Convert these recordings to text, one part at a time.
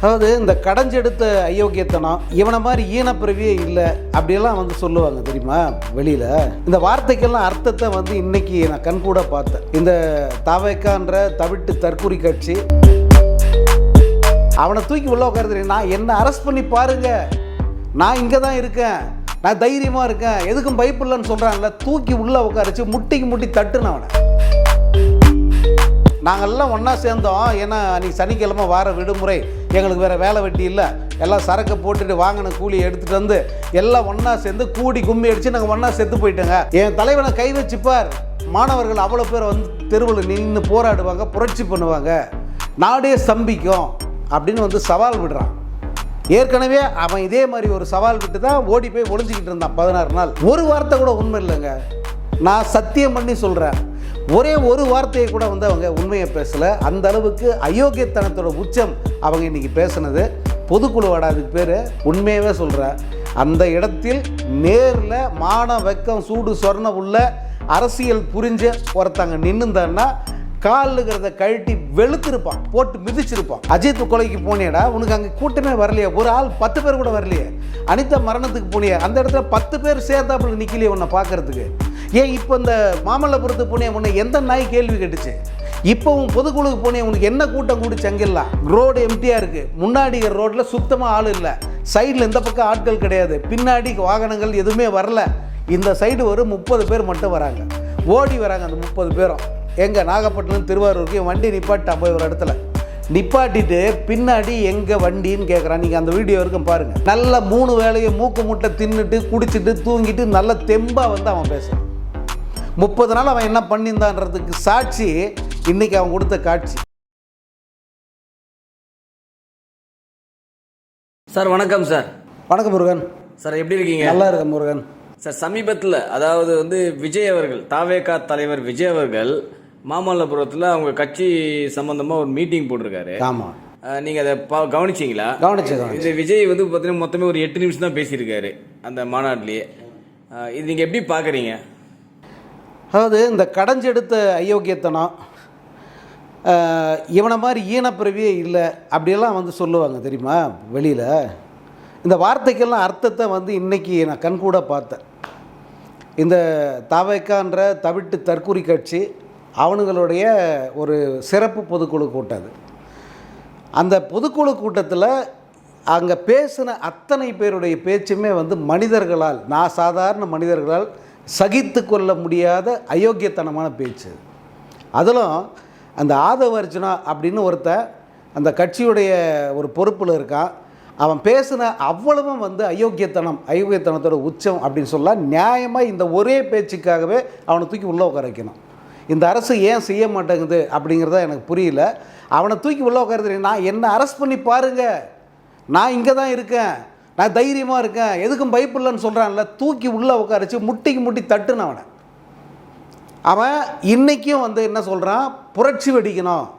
அதாவது இந்த கடைஞ்செடுத்த அயோக்கியத்தனம் இவனை மாதிரி ஈனப்பிறவியே இல்லை அப்படியெல்லாம் வந்து சொல்லுவாங்க தெரியுமா வெளியில். இந்த வார்த்தைக்கெல்லாம் அர்த்தத்தை வந்து இன்னைக்கு நான் கண்கூட பார்த்தேன். இந்த தாவேக்கான்ற தவிட்டு தற்கூரி கட்சி அவனை தூக்கி உள்ள உட்காருது. நான் என்ன அரெஸ்ட் பண்ணி பாருங்க, நான் இங்கே தான் இருக்கேன், நான் தைரியமாக இருக்கேன், எதுக்கும் பயப்பில்லைன்னு சொல்கிறாங்கல்ல, தூக்கி உள்ளே உட்காரிச்சு முட்டிக்கு முட்டி தட்டுன்னு அவனை. நாங்கள்லாம் ஒன்றா சேர்ந்தோம், ஏன்னா நீ சனிக்கிழமை வார விடுமுறை, எங்களுக்கு வேறு வேலை வெட்டி இல்லை, எல்லாம் சரக்கை போட்டுட்டு வாங்கின கூலி எடுத்துகிட்டு வந்து எல்லாம் ஒன்றா சேர்ந்து கூடி கும்மி அடித்து நாங்கள் ஒன்றா செத்து போயிட்டோங்க. என் தலைவனை கை வச்சுப்பார், மாணவர்கள் அவ்வளோ பேர் வந்து தெருவில் நின்று போராடுவாங்க, புரட்சி பண்ணுவாங்க, நாடே ஸ்தம்பிக்கும் அப்படின்னு வந்து சவால் விடுறான். ஏற்கனவே அவன் இதே மாதிரி ஒரு சவால் விட்டு தான் ஓடி போய் ஒளிஞ்சிக்கிட்டு இருந்தான் 16 நாள். ஒரு வார்த்தை கூட உண்மை இல்லைங்க, நான் சத்தியம் பண்ணி சொல்கிறேன். ஒரே ஒரு வார்த்தையை கூட வந்து அவங்க உண்மையை பேசலை. அந்த அளவுக்கு அயோக்கியத்தனத்தோட உச்சம் அவங்க இன்றைக்கி பேசுனது. பொதுக்குழு வாடாதுக்கு பேர். உண்மையாகவே சொல்கிறேன், அந்த இடத்தில் நேரில் மான வெக்கம் சூடு சொர்ணம் உள்ள அரசியல் புரிஞ்ச ஒருத்தங்க நின்றுந்தான்னா காலுங்கிறத கழட்டி வெளுத்திருப்பான், போட்டு மிதிச்சிருப்பான். அஜித் கொலைக்கு போனியடா, உனக்கு அங்கே கூட்டமே வரலையே, ஒரு ஆள் 10 பேர் கூட வரலையே. அனிதா மரணத்துக்கு போனிய, அந்த இடத்துல 10 பேர் சேர்ந்தாப்புல நிற்கலையே உன்னை பார்க்கறதுக்கு. ஏன் இப்போ இந்த மாமல்லபுரத்துக்கு போனிய உன்னை எந்த நாய் கேள்வி கேட்டுச்சு? இப்போவும் பொதுக்குழுக்கு போனிய உனக்கு என்ன கூட்டம் கூடிச்சு? அங்கெல்லாம் ரோடு எம்டியாக இருக்குது, முன்னாடி ரோட்டில் சுத்தமாக ஆள் இல்லை, சைடில் இந்த பக்கம் ஆட்கள் கிடையாது, பின்னாடி வாகனங்கள் எதுவுமே வரல. இந்த சைடு ஒரு 30 பேர் மட்டும் வராங்க, ஓடி வராங்க. அந்த 30 பேரும் எங்கே நாகப்பட்டினம் திருவாரூருக்கு வண்டி நிப்பாட்டான், போய் ஒரு இடத்துல நிப்பாட்டிட்டு பின்னாடி எங்கே வண்டின்னு கேட்குறான். நீங்கள் அந்த வீடியோ வரைக்கும் பாருங்கள். நல்ல 3 வேளையை மூக்கு முட்டை தின்னுட்டு குடிச்சிட்டு தூங்கிட்டு நல்ல தெம்பாக வந்து அவன் பேசுகிறான். 30 நாள் அவன் என்ன பண்ணியிருந்தான்றதுக்கு சாட்சி இன்னைக்கு அவன் கொடுத்த காட்சி. சார் வணக்கம். சார் வணக்கம் முருகன். சார் எப்படி இருக்கீங்க? நல்லா இருக்கேன் முருகன். சார் சமீபத்தில் அதாவது வந்து விஜய் அவர்கள், தாவேகா தலைவர் விஜய் அவர்கள் மாமல்லபுரத்தில் அவங்க கட்சி சம்பந்தமாக ஒரு மீட்டிங் போட்டிருக்காரு. ஆமாம், நீங்கள் அதை கவனிச்சிங்களா? கவனிச்சேன். இந்த விஜய் வந்து பார்த்தீங்கன்னா மொத்தமே ஒரு 8 நிமிஷம் தான் பேசியிருக்காரு அந்த மாநாட்டிலேயே. இது நீங்கள் எப்படி பார்க்குறீங்க? அதாவது இந்த கடைஞ்செடுத்த அயோக்கியத்தனம் இவனை மாதிரி ஈனப்பிறவியே இல்லை அப்படியெல்லாம் வந்து சொல்லுவாங்க தெரியுமா வெளியில். இந்த வார்த்தைக்கெல்லாம் அர்த்தத்தை வந்து இன்றைக்கி நான் கண்கூட பார்த்தேன். இந்த தாவேக்கான்ற தவிட்டு தற்கூரி கட்சி அவனுங்களுடைய ஒரு சிறப்பு பொதுக்குழு கூட்டம் அது. அந்த பொதுக்குழு கூட்டத்தில் அங்கே பேசின அத்தனை பேருடைய பேச்சுமே வந்து மனிதர்களால், நான் சாதாரண மனிதர்களால் சகித்து கொள்ள முடியாத அயோக்கியத்தனமான பேச்சு. அதிலும் அந்த ஆதவ அர்ஜுனா அப்படின்னு ஒருத்தன் அந்த கட்சியுடைய ஒரு பொறுப்பில் இருக்கான். அவன் பேசின அவ்வளவும் வந்து அயோக்கியத்தனத்தோட உச்சம் அப்படின்னு சொல்லலாம். நியாயமாக இந்த ஒரே பேச்சுக்காகவே அவனை தூக்கி உள்ளே உட்கார வைக்கணும். இந்த அரசு ஏன் செய்ய மாட்டேங்குது அப்படிங்கிறத எனக்கு புரியல. அவனை தூக்கி உள்ளே உட்காருது. நான் என்ன அரெஸ்ட் பண்ணி பாருங்கள், நான் இங்கே தான் இருக்கேன், நான் தைரியமாக இருக்கேன், எதுக்கும் பயப்பில்லைன்னு சொல்கிறான்ல, தூக்கி உள்ளே உட்காரிச்சு முட்டிக்கு முட்டி தட்டுன்னு அவனை. அவன் இன்றைக்கும் வந்து என்ன சொல்கிறான், புரட்சி வெடிக்கணும்,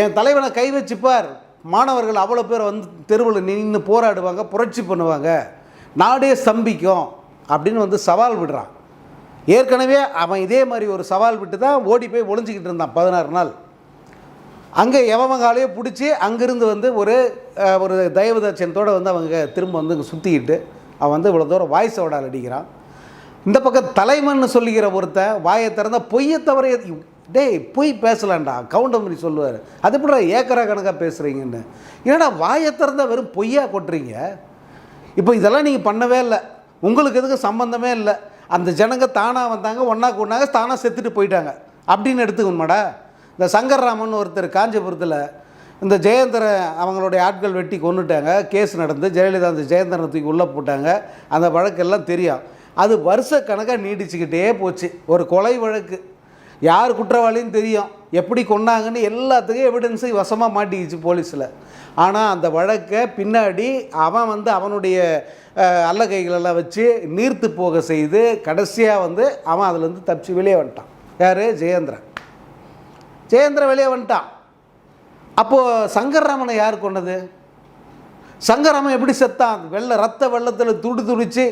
என் தலைவனை கை வச்சுப்பார், மாணவர்கள் அவ்வளோ பேர் வந்து தெருவில் நின்று போராடுவாங்க, புரட்சி பண்ணுவாங்க, நாடே ஸ்தம்பிக்கும் அப்படின்னு வந்து சவால் விடுறான். ஏற்கனவே அவன் இதே மாதிரி ஒரு சவால் விட்டு தான் ஓடி போய் ஒளிஞ்சிக்கிட்டு இருந்தான் 16 நாள். அங்கே எவமங்காலையே பிடிச்சி அங்கேருந்து வந்து ஒரு தயவுதட்சணத்தோடு வந்து அவங்க திரும்ப வந்து இங்கே சுற்றிக்கிட்டு அவன் வந்து இவ்வளோ தூரம் வாய்ஸ் ஓடால் அடிக்கிறான். இந்த பக்கம் தலைமன்னு சொல்லிக்கிற ஒருத்தன் வாயை திறந்த பொய்யை தவிர, டேய் பொய் பேசலான்டா கவுண்டமணி சொல்லுவார், அது எப்படி ஏக்கரா கணக்காக பேசுகிறீங்கன்னு. ஏன்னா வாயை திறந்தால் வெறும் பொய்யா கொட்டுறீங்க. இப்போ இதெல்லாம் நீங்கள் பண்ணவே இல்லை, உங்களுக்கு எதுக்கு சம்பந்தமே இல்லை, அந்த ஜனங்க தானாக வந்தாங்க, ஒன்றா கூடினாங்க, தானாக செத்துட்டு போயிட்டாங்க அப்படின்னு எடுத்துக்கணுமாடா. இந்த சங்கர்ராமன் ஒருத்தர் காஞ்சிபுரத்தில் இந்த ஜெயேந்திர அவங்களுடைய ஆட்கள் வெட்டி கொண்டுட்டாங்க, கேஸ் நடந்து ஜெயலலிதா அந்த ஜெயேந்திரனை தூக்கி உள்ளே போட்டாங்க. அந்த வழக்கெல்லாம் தெரியும். அது வருஷ கணக்காக நீடிச்சுக்கிட்டே போச்சு. ஒரு கொலை வழக்கு, யார் குற்றவாளின்னு தெரியும், எப்படி கொண்டாங்கன்னு எல்லாத்துக்கும் எவிடன்ஸு வசமாக மாட்டிக்கிச்சு போலீஸில். ஆனால் அந்த வழக்கை பின்னாடி அவன் வந்து அவனுடைய அல்லகைகளெல்லாம் வச்சு நீர்த்து போக செய்து கடைசியாக வந்து அவன் அதிலேருந்து தப்பிச்சு வெளியே வந்துட்டான். யார்? ஜெயேந்திரன் வெளியே வந்துட்டான். அப்போது சங்கர்ராமனை யார் கொண்டது? சங்கர்ராமன் எப்படி செத்தான்? ரத்த வெள்ளத்தில் துடிச்சு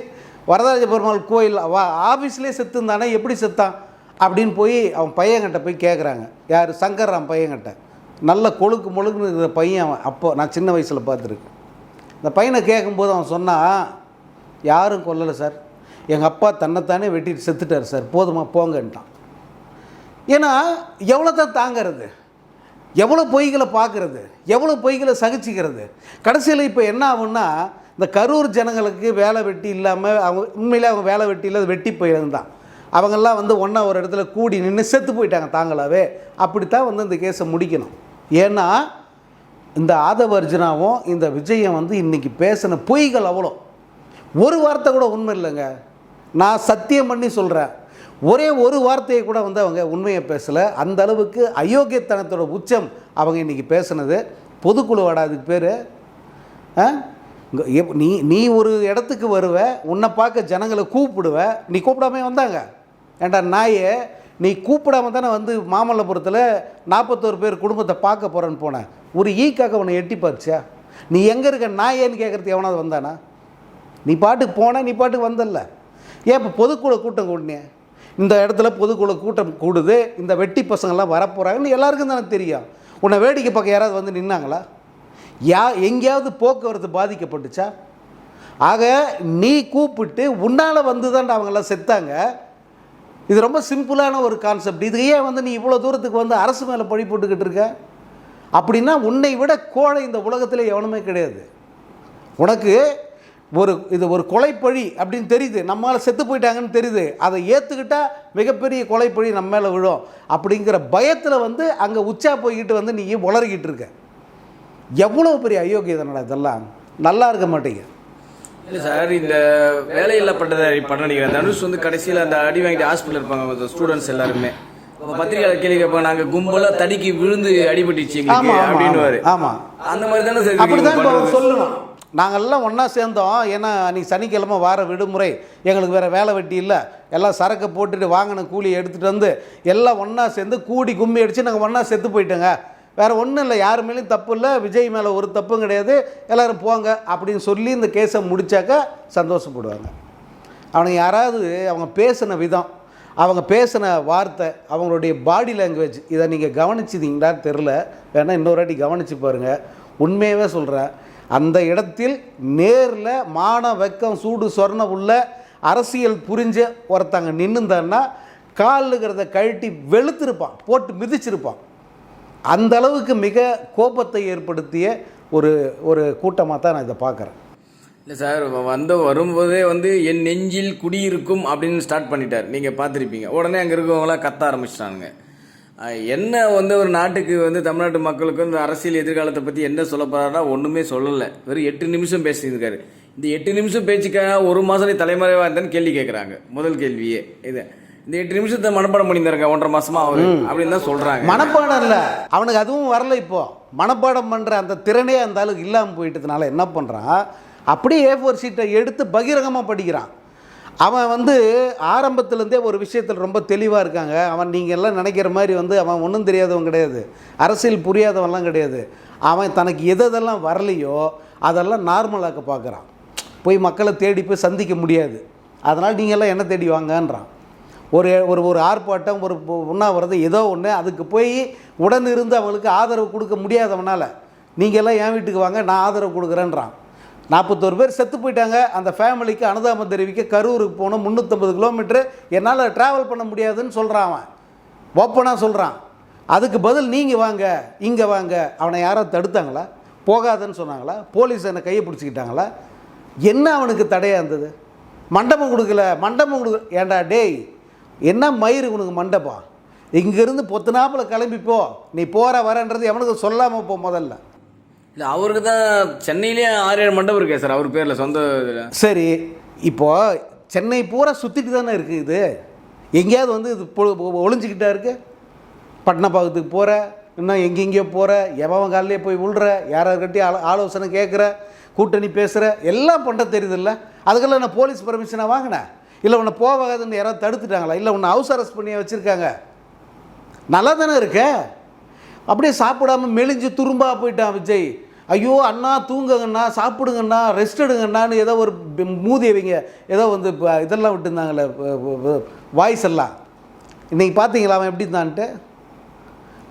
வரதராஜ பெருமாள் கோயில் ஆஃபீஸ்லேயே செத்துந்தானே, எப்படி செத்தான் அப்படின்னு போய் அவன் பையன்கிட்ட போய் கேட்குறாங்க. யார்? சங்கர்ராம் பையன்கிட்ட. நல்ல கொழுக்கு மொழுக்குன்னு இருக்கிற பையன் அவன். அப்போ நான் சின்ன வயசில் பார்த்துருக்கேன். இந்த பையனை கேட்கும்போது அவன் சொன்னான், யாரும் கொல்லலை சார், எங்கள் அப்பா தன்னைத்தானே வெட்டிட்டு செத்துட்டார் சார், போதுமா போங்கன்ட்டான். ஏன்னா எவ்வளோ தான் தாங்கிறது, எவ்வளோ பொய்களை பார்க்குறது, எவ்வளோ பொய்களை சகிச்சிக்கிறது. கடைசியில் இப்போ என்ன ஆகுன்னா, இந்த கரூர் ஜனங்களுக்கு வேலை வெட்டி இல்லாமல் அவங்க உண்மையிலே அவங்க வேலை வெட்டி இல்லை, வெட்டி போயிருந்தான். அவங்கெல்லாம் வந்து ஒன்றா ஒரு இடத்துல கூடி நின்று செத்து போயிட்டாங்க தாங்களாவே. அப்படித்தான் வந்து இந்த கேஸை முடிக்கணும். ஏன்னா இந்த ஆதவ அர்ஜுனாவும் இந்த விஜயம் வந்து இன்றைக்கி பேசின பொய்கள் அவ்வளோ, ஒரு வார்த்தை கூட உண்மை இல்லைங்க. நான் சத்தியம் பண்ணி சொல்கிறேன், ஒரே ஒரு வார்த்தையை கூட வந்து அவங்க உண்மையை பேசலை. அந்த அளவுக்கு அயோக்கியத்தனத்தோட உச்சம் அவங்க இன்றைக்கி பேசுனது. பொதுக்குழு வாடா அதுக்கு பேர். நீ ஒரு இடத்துக்கு வருவ, உன்னை பார்க்க ஜனங்களை கூப்பிடுவ, நீ கூப்பிடாமே வந்தாங்க. ஏண்டா நாயே, நீ கூப்பிடாம தானே வந்து மாமல்லபுரத்தில் 41 பேர் குடும்பத்தை பார்க்க போகிறேன்னு போனேன். ஒரு ஈக்காக உன்னை எட்டி பார்த்தியா? நீ எங்கே இருக்க நாயேன்னு கேட்குறதுக்கு எவனாவது வந்தானா? நீ பாட்டுக்கு போன, நீ பாட்டுக்கு வந்தல்ல. ஏன் இப்போ பொதுக்குழு கூட்டம் கூட்டினே? இந்த இடத்துல பொதுக்குழு கூட்டம் கூடுது, இந்த வெட்டி பசங்கள்லாம் வரப்போகிறாங்கன்னு எல்லாருக்கும் தானே தெரியும். உன்னை வேடிக்கை பார்க்க யாராவது வந்து நின்னாங்களா? எங்கேயாவது போக்குவரத்து பாதிக்கப்பட்டுச்சா? ஆக நீ கூப்பிட்டு உன்னால் வந்து தான் அவங்கெல்லாம் செத்தாங்க. இது ரொம்ப சிம்பிளான ஒரு கான்செப்ட். இது ஏன் வந்து நீ இவ்வளோ தூரத்துக்கு வந்து அரசு மேலே பழி போட்டுக்கிட்டு இருக்க? அப்படின்னா உன்னை விட கோழை இந்த உலகத்தில் எவனுமே கிடையாது. உனக்கு இது ஒரு கொலைப்பழி அப்படின்னு தெரியுது, நம்மளால் செத்து போயிட்டாங்கன்னு தெரியுது, அதை ஏற்றுக்கிட்டால் மிகப்பெரிய கொலைப்பழி நம்ம மேலே விழும் அப்படிங்கிற பயத்தில் வந்து அங்கே உச்சா போய்கிட்டு வந்து நீ உளறிக்கிட்டு இருக்க. எவ்வளோ பெரிய அயோக்கியதனடா இதெல்லாம். நல்லா இருக்க மாட்டேங்க. இல்லை சார், இந்த வேலையில்லா பட்டதாரி பட்டணிக்கிற தனுஷ் வந்து கடைசியில் அந்த அடி வாங்கிட்டு ஹாஸ்பிட்டல் இருப்பாங்க ஸ்டூடெண்ட்ஸ் எல்லாருமே. பத்திரிகையாளர் கேள்வி கேட்பாங்க, நாங்கள் கும்பலாக தடிக்கு விழுந்து அடிபட்டுச்சு அப்படின்னு. ஆமாம், அந்த மாதிரி தானே சார் அப்படிதான் சொல்லணும். நாங்கள்லாம் ஒன்றா சேர்ந்தோம். ஏன்னா அன்றைக்கி சனிக்கிழமை வார விடுமுறை, எங்களுக்கு வேறு வேலை வெட்டி இல்லை, எல்லாம் சரக்கை போட்டுட்டு வாங்கின கூலியை எடுத்துகிட்டு வந்து எல்லாம் ஒன்றா சேர்ந்து கூடி கும்மி அடித்து நாங்கள் ஒன்றா செத்து போயிட்டோங்க. வேறு ஒன்றும் இல்லை, யார் மேலேயும் தப்பு இல்லை, விஜய் மேலே ஒரு தப்பும் கிடையாது, எல்லோரும் போங்க அப்படின்னு சொல்லி இந்த கேஸை முடித்தாக்க சந்தோஷப்படுவாங்க. அவனுக்கு யாராவது அவங்க பேசின விதம், அவங்க பேசின வார்த்தை, அவங்களுடைய பாடி லாங்குவேஜ், இதை நீங்கள் கவனிச்சிதிங்களான்னு தெரில, வேணால் இன்னொரு வாட்டி கவனித்து பாருங்கள். உண்மையாகவே சொல்கிறேன், அந்த இடத்தில் நேரில் மான வெக்கம் சூடு சொர்ணம் உள்ள அரசியல் புரிஞ்ச ஒருத்தங்க நின்றுந்தான்னா காலுங்கிறத கழட்டி வெளுத்திருப்பான், போட்டு மிதிச்சிருப்பான். அந்த அளவுக்கு மிக கோபத்தை ஏற்படுத்திய ஒரு கூட்டமாக தான் நான் இதை பார்க்குறேன். இல்லை சார், வரும்போதே வந்து என் நெஞ்சில் குடியிருக்கும் அப்படின்னு ஸ்டார்ட் பண்ணிட்டார். நீங்கள் பார்த்துருப்பீங்க. உடனே அங்கே இருக்கவங்களாம் கத்த ஆரம்பிச்சிட்டாங்க. என்ன வந்து ஒரு நாட்டுக்கு வந்து தமிழ்நாட்டு மக்களுக்கு இந்த அரசியல் எதிர்காலத்தை பற்றி என்ன சொல்ல போகிறாருன்னா ஒன்றுமே சொல்லலை. வெறும் 8 நிமிஷம் பேசியிருக்காரு. இந்த 8 நிமிஷம் பேச்சுக்காக 1 மாதம் நீ தலைமறைவாக இருந்தேன்னு கேள்வி கேட்குறாங்க. முதல் கேள்வியே இது. இந்த 8 நிமிஷத்தை மனப்பாடம் பண்ணியிருந்தாருங்க 1.5 மாசமா அவரு அப்படின்னு தான் சொல்கிறாங்க. மனப்பாடம் இல்லை அவனுக்கு, அதுவும் வரல. இப்போ மனப்பாடம் பண்ணுற அந்த திறனே அந்த அளவுக்கு இல்லாமல் போயிட்டதுனால என்ன பண்ணுறான், அப்படியே A4 ஷீட்டை எடுத்து பகிரங்கமாக படிக்கிறான். அவன் வந்து ஆரம்பத்துலேருந்தே ஒரு விஷயத்தில் ரொம்ப தெளிவாக இருக்காங்க. அவன் நீங்கள் எல்லாம் நினைக்கிற மாதிரி வந்து அவன் ஒன்றும் தெரியாதவன் கிடையாது, அரசியல் புரியாதவன்லாம் கிடையாது. அவன் தனக்கு எதெல்லாம் வரலையோ அதெல்லாம் நார்மலாக்க பார்க்குறான். போய் மக்களை தேடி போய் சந்திக்க முடியாது, அதனால் நீங்கள்லாம் என்ன தேடி வாங்கன்றான். ஒரு ஆர்ப்பாட்டம், ஒரு உண்ணாவிரதம், ஏதோ ஒன்று, அதுக்கு போய் உடன் இருந்து அவங்களுக்கு ஆதரவு கொடுக்க முடியாதவனால் நீங்கள்லாம் என் வீட்டுக்கு வாங்க, நான் ஆதரவு கொடுக்குறேன்றான். 41 பேர் செத்து போயிட்டாங்க. அந்த ஃபேமிலிக்கு அனுதாபம் தெரிவிக்க கரூருக்கு போகணும், 350 கிலோமீட்டரு, என்னால் ட்ராவல் பண்ண முடியாதுன்னு சொல்கிறான். அவன் ஓப்பனாக சொல்கிறான். அதுக்கு பதில் நீங்கள் வாங்க, இங்கே வாங்க. அவனை யாராவது தடுத்தாங்களா? போகாதுன்னு சொன்னாங்களா? போலீஸ் என்னை கையை பிடிச்சிக்கிட்டாங்களா? என்ன அவனுக்கு தடையாக இருந்தது? மண்டபம் கொடுக்கல. ஏண்டா டேய், என்ன மயிறு உனக்கு மண்டபம்? இங்கேருந்து பொத்துனாப்பில் கிளம்பிப்போ, நீ போகிற வரன்றது எவனுக்கு சொல்லாமல் போ முதல்ல. இல்லை, அவருக்கு தான் சென்னையிலே 6-7 மண்டபம் இருக்கே சார் அவர் பேரில் சொந்த. சரி, இப்போது சென்னை பூரா சுற்றிட்டு தானே இருக்குது. இது எங்கேயாவது வந்து இது ஒளிஞ்சிக்கிட்டா இருக்குது. பட்டணப்பாக்கத்துக்கு போகிற, இன்னும் எங்கெங்கேயோ போகிற, எவன் காலையிலே போய் விழுற, யாராருக்கிட்டையும் ஆலோசனை கேட்குற, கூட்டணி பேசுகிற, எல்லாம் பண்ண தெரியுதில்ல. அதுக்கெல்லாம் நான் போலீஸ் பர்மிஷனை வாங்கினேன் இல்லை? உன்னை போகாதுன்னு யாராவது தடுத்துட்டாங்களா? இல்லை உன்னை ஹவுஸ் அரெஸ்ட் பண்ணி வச்சுருக்காங்க? நல்லா தானே இருக்க. அப்படியே சாப்பிடாமல் மெலிஞ்சு துரும்பாக போயிட்டான் விஜய். ஐயோ அண்ணா தூங்குங்கண்ணா, சாப்பிடுங்கண்ணா, ரெஸ்ட் எடுங்கண்ணான்னு ஏதோ ஒரு மூதியவங்க ஏதோ வந்து இதெல்லாம் விட்டுருந்தாங்களே வாய்ஸ் எல்லாம். இன்றைக்கி பார்த்தீங்களா அவன் எப்படி இருந்தான்ட்டு?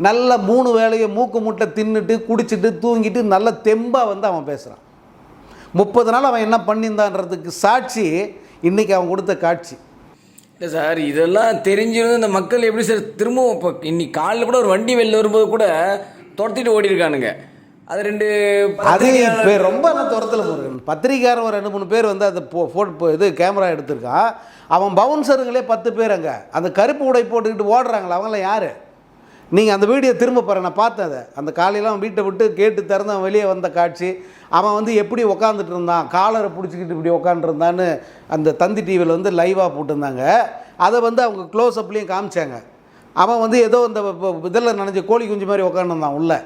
நல்ல 3 வேளையை மூக்கு முட்டை தின்னுட்டு குடிச்சிட்டு தூங்கிட்டு நல்ல தெம்பாக வந்து அவன் பேசுகிறான். 30 நாள் அவன் என்ன பண்ணியிருந்தான்றதுக்கு சாட்சி இன்றைக்கி அவன் கொடுத்த காட்சி. இல்லை சார், இதெல்லாம் தெரிஞ்சிருந்து இந்த மக்கள் எப்படி சார் திரும்பவும் இப்போ இன்னைக்கு காலையில் கூட ஒரு வண்டி வெளில வரும்போது கூட துரத்திட்டு ஓடி இருக்கானுங்க. அது 2 அது இப்போ ரொம்ப துரத்தில் போகிறேன். பத்திரிக்கையாரன் ஒரு 2-3 பேர் வந்து அதை இது கேமரா எடுத்திருக்கான். அவன் பவுன்சருங்களே 10 பேர் அங்கே அந்த கருப்பு உடை போட்டுக்கிட்டு ஓடுறாங்களா, அவங்களாம் யார்? நீங்கள் அந்த வீடியோ திரும்ப பாருங்கள். நான் பார்த்தேன் அதை. அந்த காலையில் அவன் வீட்டை விட்டு கேட்டு திறந்து அவன் வெளியே வந்த காட்சி, அவன் வந்து எப்படி உக்காந்துட்டு இருந்தான், காலரை பிடிச்சிக்கிட்டு இப்படி உக்காந்துருந்தான்னு அந்த தந்தி டிவியில் வந்து லைவாக போட்டிருந்தாங்க. அதை வந்து அவங்க க்ளோஸ் அப்லேயும் காமிச்சாங்க. அவன் வந்து ஏதோ இந்த இதில் நினைஞ்ச கோழி குஞ்சு மாதிரி உக்காந்துருந்தான் உள்ள.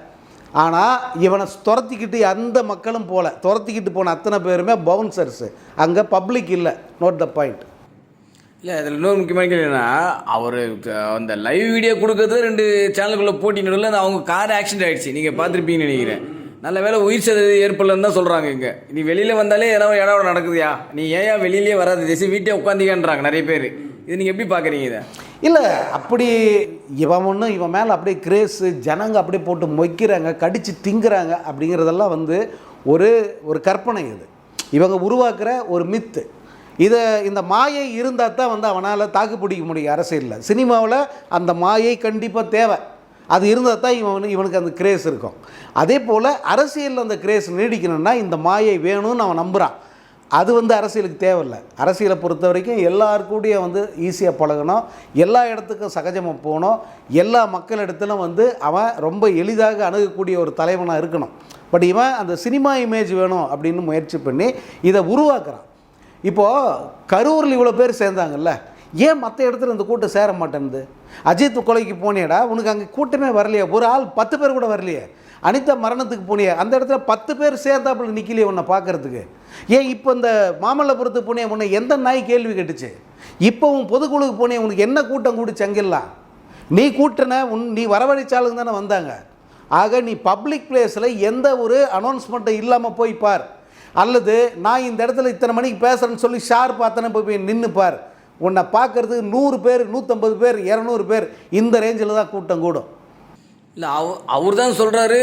ஆனால் இவனை துரத்திக்கிட்டு அந்த மக்களும் போல, துரத்திக்கிட்டு போன அத்தனை பேருமே பவுன்சர்ஸு, அங்கே பப்ளிக் இல்லை. Note the point. இல்லை, அதில் இன்னொரு முக்கியமான கேள்வி என்னன்னா, அவர் அந்த லைவ் வீடியோ கொடுக்கறது 2 சேனலுக்குள்ளே போட்டி நடுவில் அவங்க கார் ஆக்சிடென்ட் ஆகிடுச்சு. நீங்கள் பார்த்துருப்பீங்கன்னு நினைக்கிறேன். நல்ல வேலை உயிர் சேதம் ஏற்படலன்னு தான் சொல்கிறாங்க. இங்கே நீ வெளியில் வந்தாலே ஏதாவது இடம் நடக்குதுயா, நீ ஏன் வெளியிலே வராது, தேசி வீட்டே உட்காந்திக்கன்றாங்க நிறைய பேர். இது நீங்கள் எப்படி பார்க்குறீங்க இதை? இல்லை, அப்படி இவன் ஒன்றும் இவன் மேலே அப்படியே கிரேஸு, ஜனங்க அப்படியே போட்டு மொய்க்கிறாங்க, கடித்து திங்குறாங்க அப்படிங்கிறதெல்லாம் வந்து ஒரு கற்பனை. இது இவங்க உருவாக்குற ஒரு மித்து. இந்த மாயை இருந்தால் தான் வந்து அவனால் தாக்கு பிடிக்க முடியும் அரசியலில். சினிமாவில் அந்த மாயை கண்டிப்பாக தேவை. அது இருந்தால் தான் இவனுக்கு அந்த கிரேஸ் இருக்கும். அதே போல் அரசியலில் அந்த கிரேஸ் நீடிக்கணும்னா இந்த மாயை வேணும்னு அவன் நம்புகிறான். அது வந்து அரசியலுக்கு தேவையில்லை. அரசியலை பொறுத்த வரைக்கும் எல்லாருக்கூடையும் வந்து ஈஸியாக பழகணும், எல்லா இடத்துக்கும் சகஜமாக போகணும், எல்லா மக்கள் இடத்துலும் வந்து அவன் ரொம்ப எளிதாக அணுகக்கூடிய ஒரு தலைவனாக இருக்கணும். பட் இவன் அந்த சினிமா இமேஜ் வேணும் அப்படின்னு முயற்சி பண்ணி இதை உருவாக்குறான். இப்போது கரூரில் இவ்வளோ பேர் சேர்ந்தாங்கல்ல, ஏன் மற்ற இடத்துல இந்த கூட்டம் சேர மாட்டேன்து? அஜித் கொலைக்கு போனியடா, உனக்கு அங்கே கூட்டமே வரலையே, ஒரு ஆள் 10 பேர் கூட வரலையே. அனிதா மரணத்துக்கு போனியே, அந்த இடத்துல 10 பேர் சேர்ந்தாப்புல நிற்கலையே உன்னை பார்க்குறதுக்கு. ஏன் இப்போ இந்த மாமல்லபுரத்துக்கு போனியே, உன்னை எந்த நாய் கேள்வி கேட்டுச்சு? இப்போவும் பொதுக்குழுக்கு போனியே, உனக்கு என்ன கூட்டம் கூடிச்சு அங்கெல்லாம்? நீ கூட்டின நீ வரவழைச்சாலுங்க தானே வந்தாங்க. ஆக நீ பப்ளிக் பிளேஸில் எந்த ஒரு அனௌன்ஸ்மெண்ட்டும் இல்லாமல் போய் பார், அல்லது நான் இந்த இடத்துல இத்தனை மணிக்கு பேசுகிறேன்னு சொல்லி ஷார் பார்த்தனே போய் நின்று பார். உன்னை பார்க்குறதுக்கு 100 பேர், 150 பேர், 200 பேர் இந்த ரேஞ்சில் தான் கூட்டம் கூடும். இல்லை, அவர் தான் சொல்கிறாரு,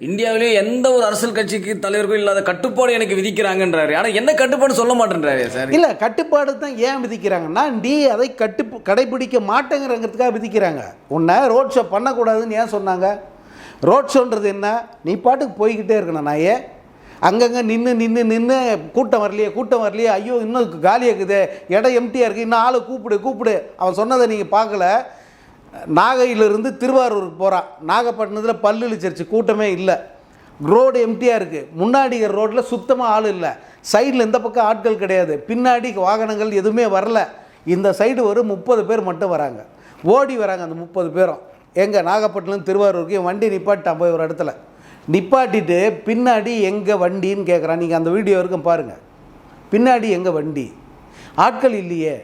இந்தியாவிலேயே எந்த ஒரு அரசியல் கட்சிக்கு தலைவர்கள் இல்லாத கட்டுப்பாடு எனக்கு விதிக்கிறாங்கன்றாரு. ஆனால் என்ன கட்டுப்பாடு சொல்ல மாட்டேன்றாரு சார். இல்லை, கட்டுப்பாடு தான் ஏன் விதிக்கிறாங்கன்னா, நீ அதை கடைபிடிக்க மாட்டேங்கிறங்கிறதுக்காக விதிக்கிறாங்க. உன்னை ரோட் ஷோ பண்ணக்கூடாதுன்னு ஏன் சொன்னாங்க? ரோட் ஷோன்றது என்ன? நீ பாட்டுக்கு போய்கிட்டே இருக்கணும். நான் ஏன் அங்கங்கே நின்று கூட்டம் வரலையே, ஐயோ இன்னும் காலியாக்குது, இடம் எம்டியாக இருக்குது, இன்னும் ஆளை கூப்பிடு. அவன் சொன்னதை நீங்கள் பார்க்கல. நாகையிலிருந்து திருவாரூருக்கு போகிறான், நாகப்பட்டினத்தில் பல்லிழிச்சிருச்சு, கூட்டமே இல்லை, ரோடு எம்டியாக இருக்குது. முன்னாடி ரோட்டில் சுத்தமாக ஆள் இல்லை, சைடில் இந்த பக்கம் ஆட்கள் கிடையாது, பின்னாடி வாகனங்கள் எதுவுமே வரல. இந்த சைடு ஒரு 30 பேர் மட்டும் வராங்க, ஓடி வராங்க. அந்த 30 பேரும் எங்கே நாகப்பட்டினம் திருவாரூருக்கு வண்டி நிப்பாட்டான். போய் ஒரு இடத்துல நிப்பாட்டிட்டு பின்னாடி எங்கே வண்டின்னு கேட்குறான். நீங்கள் அந்த வீடியோ வரைக்கும் பாருங்கள். பின்னாடி எங்கே வண்டி? ஆட்கள் இல்லையே,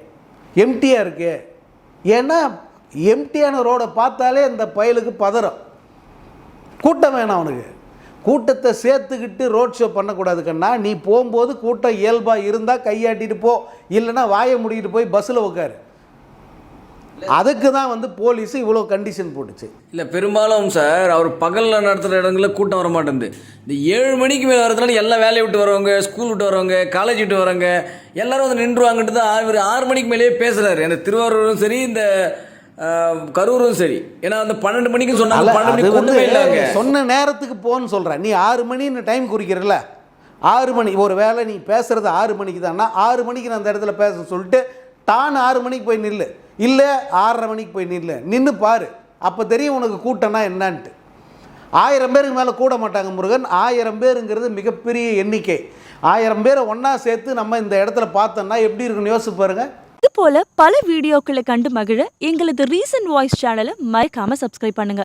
எம்டியாக இருக்கு. ஏன்னா எம்டியான ரோடை பார்த்தாலே இந்த பயலுக்கு பதறம். கூட்டம் வேணாம் அவனுக்கு. கூட்டத்தை சேர்த்துக்கிட்டு ரோட் ஷோ பண்ணக்கூடாது கண்ணா. நீ போகும்போது கூட்டம் இயல்பாக இருந்தால் கையாட்டிட்டு போ, இல்லைன்னா வாயை முடிக்கிட்டு போய் பஸ்ஸில் உட்காரு. அதுக்கு தான் வந்து போலீஸ் இவ்வளோ கண்டிஷன் போட்டுச்சு. இல்லை, பெரும்பாலும் சார் அவர் பகலில் நடத்துகிற இடங்களில் கூட்டம் வர மாட்டேங்குது. இந்த 7 மணிக்கு மேலே வரதுனால எல்லாம் வேலையை விட்டு வரவங்க, ஸ்கூல் விட்டு வரவங்க, காலேஜ் விட்டு வரவங்க எல்லாரும் வந்து நின்றுவாங்கன்ட்டு தான் இவர் 6 மணிக்கு மேலேயே பேசுகிறாரு. அந்த திருவாரூரும் சரி, இந்த கரூரும் சரி. ஏன்னா அந்த 12 மணிக்கு சொன்னாங்க, 12 மணிக்கு ஒன்றுமே இல்லைங்க. சொன்ன நேரத்துக்கு போன்னு சொல்கிறேன். நீ 6 மணின்னு டைம் குறிக்கிறல்ல, 6 மணி ஒரு வேலை நீ பேசுகிறது 6 மணிக்கு தான்னா 6 மணிக்கு நான் அந்த இடத்துல பேச சொல்லிட்டு டான் 6 மணிக்கு போய் நில்லு, இல்லை 6:30 மணிக்கு போய் நின்று பாரு. அப்போ தெரியும் உனக்கு கூட்டம்னா என்னான்ட்டு. 1000 பேருக்கு மேலே கூட மாட்டாங்க முருகன். 1000 பேருங்கிறது மிகப்பெரிய எண்ணிக்கை. 1000 பேரை ஒன்றா சேர்த்து நம்ம இந்த இடத்துல பார்த்தோம்னா எப்படி இருக்குன்னு யோசிச்சு பாருங்கள். இது போல பல வீடியோக்களை கண்டு மகிழ எங்களது ரீசன்ட் வாய்ஸ் சேனலை மறக்காம சப்ஸ்கிரைப் பண்ணுங்க.